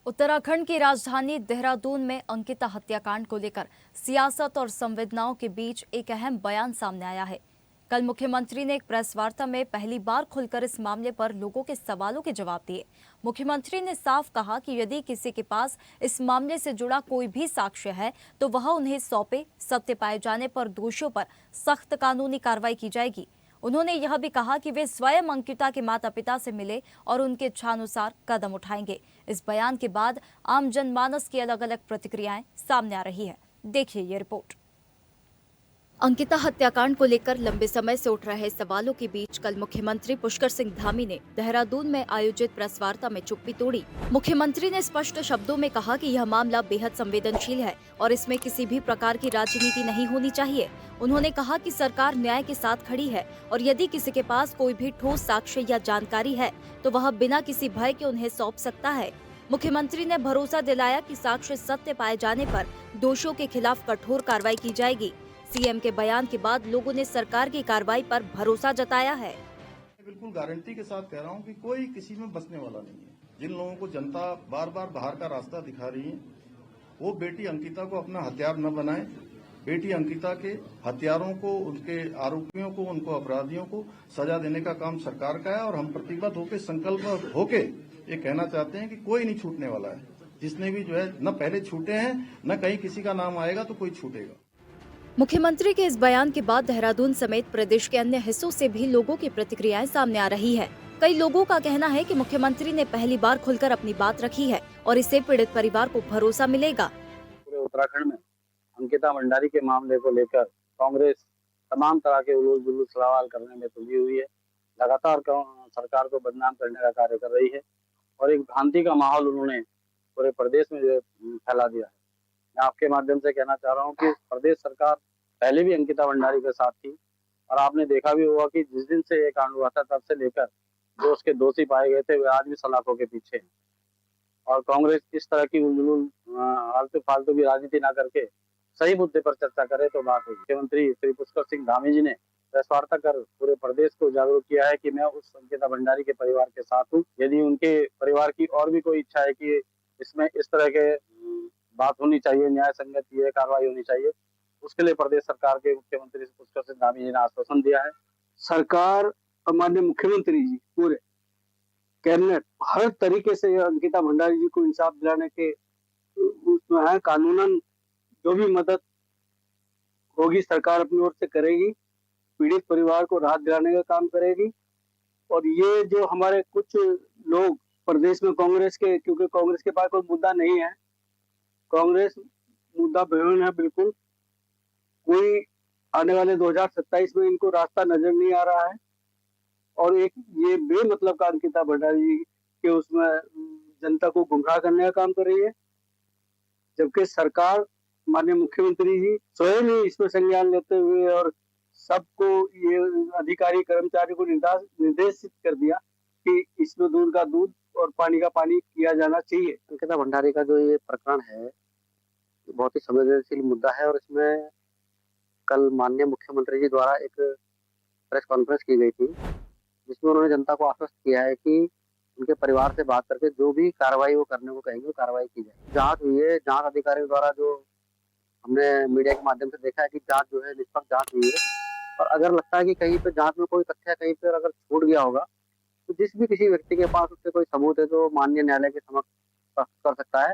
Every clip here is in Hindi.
उत्तराखंड की राजधानी देहरादून में अंकिता हत्याकांड को लेकर सियासत और संवेदनाओं के बीच एक अहम बयान सामने आया है। कल मुख्यमंत्री ने एक प्रेस वार्ता में पहली बार खुलकर इस मामले पर लोगों के सवालों के जवाब दिए। मुख्यमंत्री ने साफ कहा कि यदि किसी के पास इस मामले से जुड़ा कोई भी साक्ष्य है तो वह उन्हें सौंपे। सत्य पाए जाने पर दोषियों पर सख्त कानूनी कार्रवाई की जाएगी। उन्होंने यह भी कहा कि वे स्वयं अंकिता के माता पिता से मिले और उनके इच्छानुसार कदम उठाएंगे। इस बयान के बाद आम जनमानस की अलग अलग प्रतिक्रियाएं सामने आ रही है। देखिए ये रिपोर्ट। अंकिता हत्याकांड को लेकर लंबे समय से उठ रहे सवालों के बीच कल मुख्यमंत्री पुष्कर सिंह धामी ने देहरादून में आयोजित प्रेस वार्ता में चुप्पी तोड़ी। मुख्यमंत्री ने स्पष्ट शब्दों में कहा कि यह मामला बेहद संवेदनशील है और इसमें किसी भी प्रकार की राजनीति नहीं होनी चाहिए। उन्होंने कहा कि सरकार न्याय के साथ खड़ी है और यदि किसी के पास कोई भी ठोस साक्ष्य या जानकारी है तो वह बिना किसी भय के उन्हें सौंप सकता है। मुख्यमंत्री ने भरोसा दिलाया कि साक्ष्य सत्य पाए जाने पर दोषियों के खिलाफ कठोर कार्रवाई की जाएगी। सीएम के बयान के बाद लोगों ने सरकार की कार्रवाई पर भरोसा जताया है। बिल्कुल गारंटी के साथ कह रहा हूं कि कोई किसी में बसने वाला नहीं है। जिन लोगों को जनता बार बार बाहर का रास्ता दिखा रही है वो बेटी अंकिता को अपना हथियार न बनाए। बेटी अंकिता के हथियारों को, उनके आरोपियों को, उनको अपराधियों को सजा देने का काम सरकार का है और हम प्रतिबद्ध होकर, संकल्प होके ये कहना चाहते हैं कि कोई नहीं छूटने वाला है। जिसने भी जो है न पहले छूटे हैं न कहीं किसी का नाम आएगा तो कोई छूटेगा। मुख्यमंत्री के इस बयान के बाद देहरादून समेत प्रदेश के अन्य हिस्सों से भी लोगों की प्रतिक्रियाएं सामने आ रही है। कई लोगों का कहना है कि मुख्यमंत्री ने पहली बार खुलकर अपनी बात रखी है और इससे पीड़ित परिवार को भरोसा मिलेगा। पूरे उत्तराखंड में अंकिता भंडारी के मामले को लेकर कांग्रेस तमाम तरह के उलूल जुलूल सवाल करने में तुली हुई है। लगातार सरकार को बदनाम करने का कार्य कर रही है और एक भ्रांति का माहौल उन्होंने पूरे प्रदेश में जो फैला दिया है। मैं आपके माध्यम से कहना चाह रहा हूँ कि प्रदेश सरकार पहले भी अंकिता भंडारी के साथ थी और आपने देखा भी होगा कि जिस दिन से ये कांड हुआ था तब से लेकर जो उसके दोषी पाए गए थे वे आज भी सलाखों के पीछे हैं। और कांग्रेस इस तरह की उलझुल आलतू फालतू की राजनीति ना करके सही मुद्दे पर चर्चा करे तो बात होगी। मुख्यमंत्री श्री पुष्कर सिंह धामी जी ने प्रेस वार्ता कर पूरे प्रदेश को जागरूक किया है कि मैं उस अंकिता भंडारी के परिवार के साथ हूँ। यदि उनके परिवार की और भी कोई इच्छा है कि इसमें इस तरह के बात होनी चाहिए, न्याय संगत ये कार्रवाई होनी चाहिए, उसके लिए प्रदेश सरकार के मुख्यमंत्री पुष्कर सिंह धामी जी ने आश्वासन दिया है। सरकार और माननीय मुख्यमंत्री जी पूरे कैबिनेट हर तरीके से अंकिता भंडारी जी को इंसाफ दिलाने के उसमें है। कानूनन जो भी मदद होगी सरकार अपनी ओर से करेगी, पीड़ित परिवार को राहत दिलाने का काम करेगी। और ये जो हमारे कुछ लोग प्रदेश में कांग्रेस के, क्योंकि कांग्रेस के पास कोई मुद्दा नहीं है, कांग्रेस मुद्दा विहीन है बिल्कुल। कोई आने वाले 2027 में इनको रास्ता नजर नहीं आ रहा है और एक ये बेमतलब का अंकिता भंडारी जी के उसमें जनता को गुमराह करने का काम कर रही है, जबकि सरकार माननीय मुख्यमंत्री जी स्वयं ही इसमें संज्ञान लेते हुए और सबको ये अधिकारी कर्मचारी को निर्देशित कर दिया कि इसमें दूध का दूध और पानी का पानी किया जाना चाहिए। अंकिता भंडारी का जो ये प्रकरण है बहुत ही संवेदनशील मुद्दा है और इसमें कल माननीय मुख्यमंत्री जी द्वारा एक प्रेस कॉन्फ्रेंस की गई थी जिसमें उन्होंने जनता को आश्वस्त किया है कि उनके परिवार से बात करके जो भी कार्रवाई वो करने को कहेंगे वो कार्रवाई की जाए। जांच हुई है, जांच अधिकारियों द्वारा जो हमने मीडिया के माध्यम से देखा है कि जांच जो है निष्पक्ष जांच हुई है और अगर लगता है कि कहीं पे जांच में कोई तथ्य कहीं पर अगर छूट गया होगा तो जिस भी किसी व्यक्ति के पास उससे कोई सबूत है तो माननीय न्यायालय के समक्ष प्रस्तुत कर सकता है,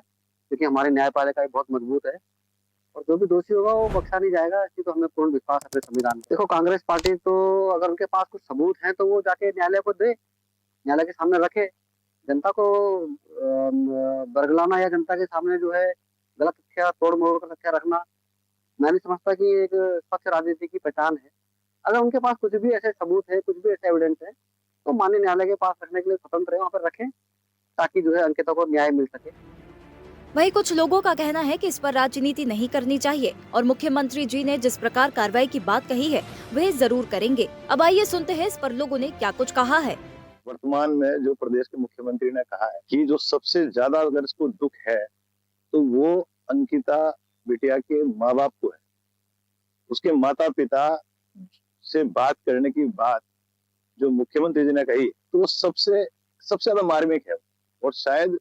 क्योंकि हमारी न्यायपालिका बहुत मजबूत है और जो भी दोषी होगा वो बख्शा नहीं जाएगा। इसकी तो हमें पूर्ण विश्वास है अपने संविधान में। देखो कांग्रेस पार्टी तो अगर उनके पास कुछ सबूत है तो वो जाके न्यायालय को दे, न्यायालय के सामने रखे। जनता को बरगलाना या जनता के सामने जो है गलत तथ्य, तोड़ मरोड़ का तथ्य रखना, मैं नहीं समझता कि एक स्वच्छ राजनीति की पहचान है। अगर उनके पास कुछ भी ऐसे सबूत है, कुछ भी ऐसे एविडेंस है तो माननीय न्यायालय के पास रखने के लिए स्वतंत्र है, वहां पर रखें ताकि जो है अंकिता को न्याय मिल सके। वहीं कुछ लोगों का कहना है कि इस पर राजनीति नहीं करनी चाहिए और मुख्यमंत्री जी ने जिस प्रकार कार्रवाई की बात कही है वह जरूर करेंगे। अब आइए सुनते हैं इस पर लोगों ने क्या कुछ कहा है। वर्तमान में जो प्रदेश के मुख्यमंत्री ने कहा है कि जो सबसे ज्यादा अगर इसको दुख है तो वो अंकिता बिटिया के माँ बाप को है। उसके माता पिता से बात करने की बात जो मुख्यमंत्री जी ने कही तो वो सबसे ज्यादा मार्मिक है और शायद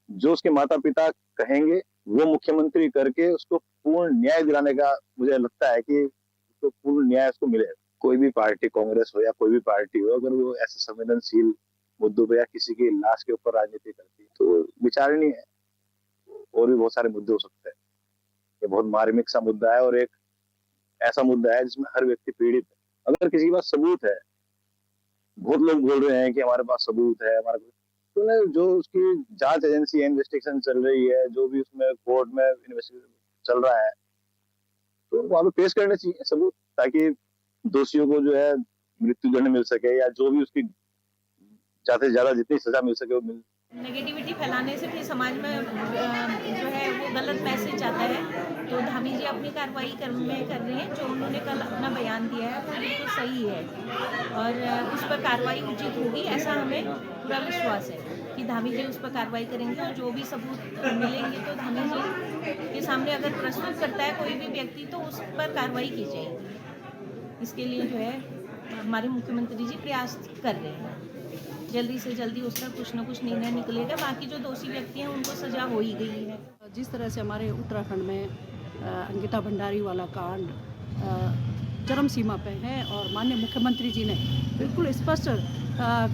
जो उसके माता पिता कहेंगे वो मुख्यमंत्री करके उसको पूर्ण न्याय दिलाने का मुझे लगता है कि उसको पूर्ण न्याय उसको मिले। कोई भी पार्टी, कांग्रेस हो या कोई भी पार्टी हो, अगर वो ऐसे संवेदनशील मुद्दों पे या किसी की लाश के ऊपर राजनीति करती है तो विचारणीय है। और भी बहुत सारे मुद्दे हो सकते हैं। ये बहुत मार्मिक सा मुद्दा है और एक ऐसा मुद्दा है जिसमें हर व्यक्ति पीड़ित है। अगर किसी के पास सबूत है, बहुत लोग बोल रहे हैं कि हमारे पास सबूत है, हमारे तो नहीं, जो उसकी जांच एजेंसी है, इन्वेस्टिगेशन चल रही है, जो भी उसमें कोर्ट में इन्वेस्टिगेशन चल रहा है, तो वहां पे पेश करने चाहिए सबूत, ताकि दोषियों को जो है मृत्युदंड मिल सके या जो भी उसकी ज्यादा से ज्यादा जितनी सजा मिल सके वो मिल। नेगेटिविटी फैलाने से फिर समाज में जो है वो गलत मैसेज आता है। तो धामी जी अपनी कार्रवाई कर रहे हैं। जो उन्होंने कल अपना बयान दिया है वो बिल्कुल सही है और उस पर कार्रवाई उचित होगी, ऐसा हमें पूरा विश्वास है कि धामी जी उस पर कार्रवाई करेंगे और जो भी सबूत मिलेंगे तो धामी जी के सामने अगर प्रस्तुत करता है कोई भी व्यक्ति तो उस पर कार्रवाई की जाएगी। इसके लिए जो है हमारे मुख्यमंत्री जी प्रयास कर रहे हैं, जल्दी से जल्दी उस पर कुछ न कुछ निर्णय निकलेगा। बाकी जो दोषी व्यक्ति हैं उनको सजा हो ही गई है। जिस तरह से हमारे उत्तराखंड में अंकिता भंडारी वाला कांड चरम सीमा पे है और माननीय मुख्यमंत्री जी ने बिल्कुल स्पष्ट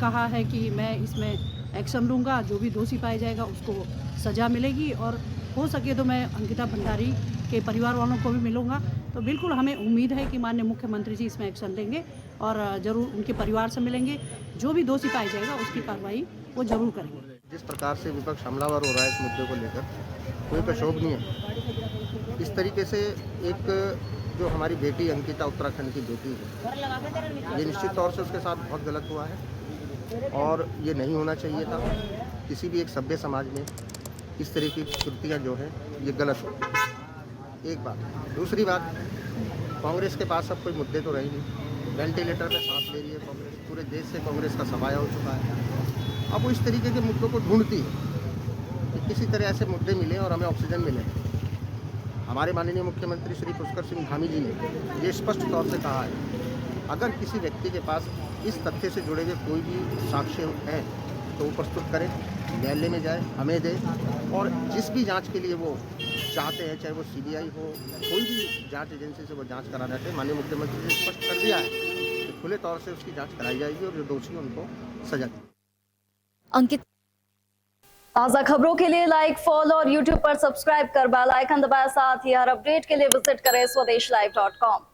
कहा है कि मैं इसमें एक्शन लूँगा, जो भी दोषी पाया जाएगा उसको सज़ा मिलेगी और हो सके तो मैं अंकिता भंडारी के परिवार वालों को भी मिलूँगा। तो बिल्कुल हमें उम्मीद है कि माननीय मुख्यमंत्री जी इसमें एक्शन लेंगे और ज़रूर उनके परिवार से मिलेंगे, जो भी दोषी पाया जाएगा उसकी कार्रवाई वो ज़रूर करेंगे। जिस प्रकार से विपक्ष हमलावर हो रहा है इस मुद्दे को लेकर, कोई प्रशोभनीय है। इस तरीके से एक जो हमारी बेटी अंकिता उत्तराखंड की बेटी है, ये निश्चित तौर से उसके साथ बहुत गलत हुआ है और ये नहीं होना चाहिए था। किसी भी एक सभ्य समाज में इस तरह की कृतियाँ जो है ये गलत हो। एक बात। दूसरी बात, कांग्रेस के पास अब कोई मुद्दे तो रहे नहीं। वेंटिलेटर पे सांस ले रही है कांग्रेस, पूरे देश से कांग्रेस का सफाया हो चुका है। अब वो इस तरीके के मुद्दों को ढूंढती है कि किसी तरह ऐसे मुद्दे मिले और हमें ऑक्सीजन मिले। हमारे माननीय मुख्यमंत्री श्री पुष्कर सिंह धामी जी ने ये स्पष्ट तौर से कहा है, अगर किसी व्यक्ति के पास इस तथ्य से जुड़े हुए कोई भी साक्ष्य हैं तो वो प्रस्तुत करें, न्यायालय में जाए, हमें दे और जिस भी जांच के लिए वो चाहते हैं, चाहे वो सीबीआई हो, कोई भी जांच एजेंसी से वो जांच कराना चाहे, माननीय मुख्यमंत्री ने स्पष्ट कर दिया है कि खुले तौर से उसकी जांच कराई जाएगी और जो दोषी उनको सजा दी। अंकित, ताज़ा खबरों के लिए लाइक, फॉलो और यूट्यूब पर सब्सक्राइब कर बेल आइकन दबाएं। साथ ही हर अपडेट के लिए विजिट करें स्वदेशलाइव.com।